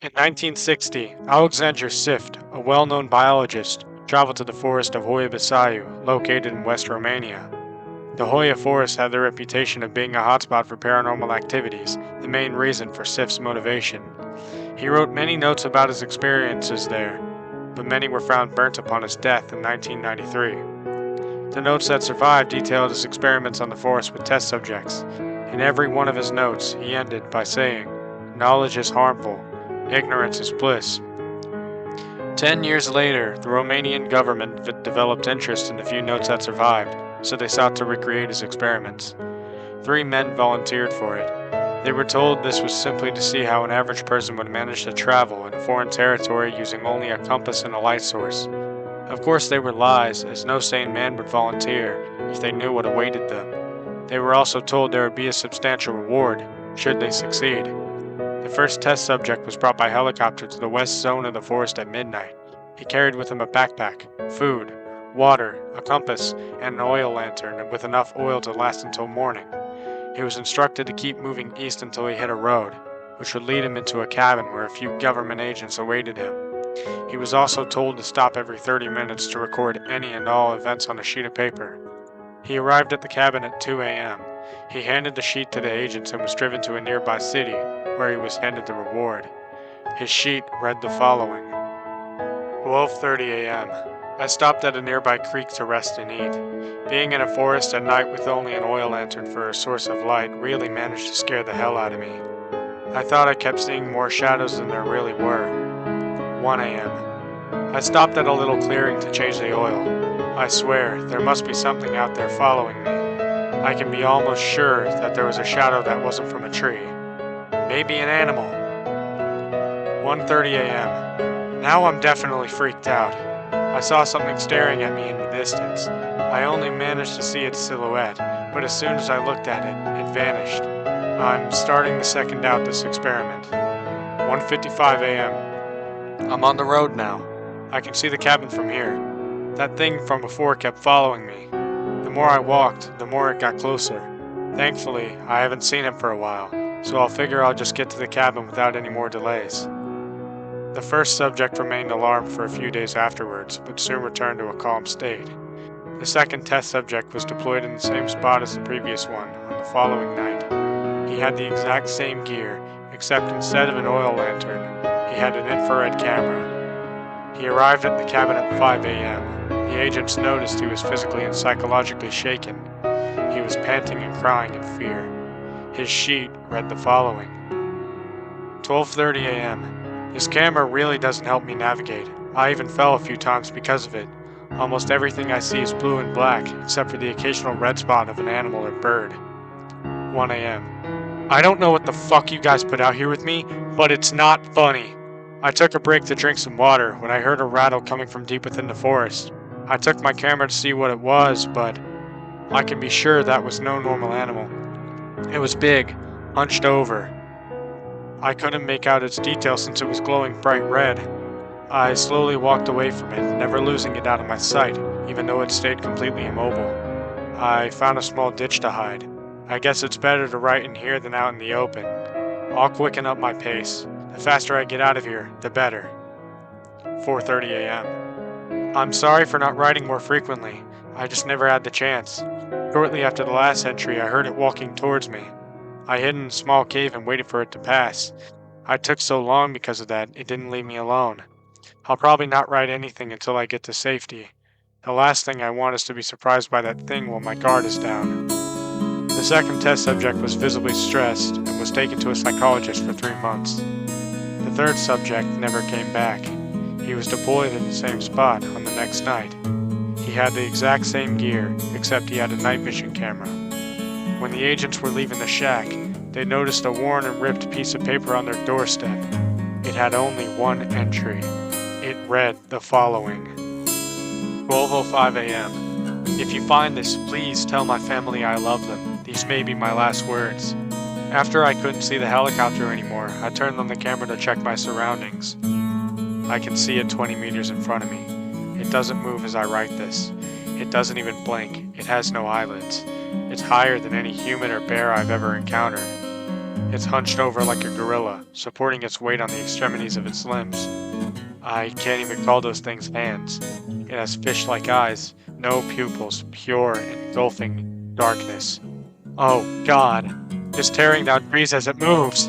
In 1960, Alexander Sift, a well-known biologist, traveled to the forest of Hoia Basayu, located in West Romania. The Hoia forest had the reputation of being a hotspot for paranormal activities, the main reason for Sift's motivation. He wrote many notes about his experiences there, but many were found burnt upon his death in 1993. The notes that survived detailed his experiments on the forest with test subjects. In every one of his notes, he ended by saying, "Knowledge is harmful. Ignorance is bliss." 10 years later, the Romanian government developed interest in the few notes that survived, so they sought to recreate his experiments. 3 men volunteered for it. They were told this was simply to see how an average person would manage to travel in a foreign territory using only a compass and a light source. Of course, they were lies, as no sane man would volunteer if they knew what awaited them. They were also told there would be a substantial reward, should they succeed. The first test subject was brought by helicopter to the west zone of the forest at midnight. He carried with him a backpack, food, water, a compass, and an oil lantern with enough oil to last until morning. He was instructed to keep moving east until he hit a road, which would lead him into a cabin where a few government agents awaited him. He was also told to stop every 30 minutes to record any and all events on a sheet of paper. He arrived at the cabin at 2 a.m. He handed the sheet to the agents and was driven to a nearby city, where he was handed the reward. His sheet read the following. 12:30 a.m. I stopped at a nearby creek to rest and eat. Being in a forest at night with only an oil lantern for a source of light really managed to scare the hell out of me. I thought I kept seeing more shadows than there really were. 1 a.m. I stopped at a little clearing to change the oil. I swear, there must be something out there following me. I can be almost sure that there was a shadow that wasn't from a tree. Maybe an animal. 1:30 a.m. Now I'm definitely freaked out. I saw something staring at me in the distance. I only managed to see its silhouette, but as soon as I looked at it, it vanished. I'm starting to second out this experiment. 1:55 a.m. I'm on the road now. I can see the cabin from here. That thing from before kept following me. The more I walked, the more it got closer. Thankfully, I haven't seen him for a while, so I'll figure I'll just get to the cabin without any more delays. The first subject remained alarmed for a few days afterwards, but soon returned to a calm state. The second test subject was deployed in the same spot as the previous one on the following night. He had the exact same gear, except instead of an oil lantern, he had an infrared camera. He arrived at the cabin at 5 a.m. The agents noticed he was physically and psychologically shaken. He was panting and crying in fear. His sheet read the following. 12:30 a.m. This camera really doesn't help me navigate. I even fell a few times because of it. Almost everything I see is blue and black, except for the occasional red spot of an animal or bird. 1 a.m. I don't know what the fuck you guys put out here with me, but it's not funny. I took a break to drink some water when I heard a rattle coming from deep within the forest. I took my camera to see what it was, but I can be sure that was no normal animal. It was big, hunched over. I couldn't make out its details since it was glowing bright red. I slowly walked away from it, never losing it out of my sight, even though it stayed completely immobile. I found a small ditch to hide. I guess it's better to write in here than out in the open. I'll quicken up my pace. The faster I get out of here, the better. 4:30 a.m. I'm sorry for not writing more frequently. I just never had the chance. Shortly after the last entry, I heard it walking towards me. I hid in a small cave and waited for it to pass. I took so long because of that, it didn't leave me alone. I'll probably not write anything until I get to safety. The last thing I want is to be surprised by that thing while my guard is down. The second test subject was visibly stressed and was taken to a psychologist for 3 months. The third subject never came back. He was deployed in the same spot on the next night. He had the exact same gear, except he had a night vision camera. When the agents were leaving the shack, they noticed a worn and ripped piece of paper on their doorstep. It had only one entry. It read the following. 12:05 a.m. If you find this, please tell my family I love them. These may be my last words. After I couldn't see the helicopter anymore, I turned on the camera to check my surroundings. I can see it 20 meters in front of me. It doesn't move as I write this. It doesn't even blink. It has no eyelids. It's higher than any human or bear I've ever encountered. It's hunched over like a gorilla, supporting its weight on the extremities of its limbs. I can't even call those things hands. It has fish-like eyes, no pupils, pure, engulfing darkness. Oh, God! It's tearing down trees as it moves!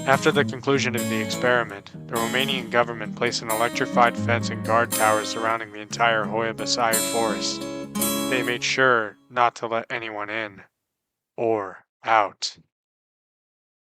After the conclusion of the experiment, the Romanian government placed an electrified fence and guard towers surrounding the entire Hoya Basayu forest. They made sure not to let anyone in or out.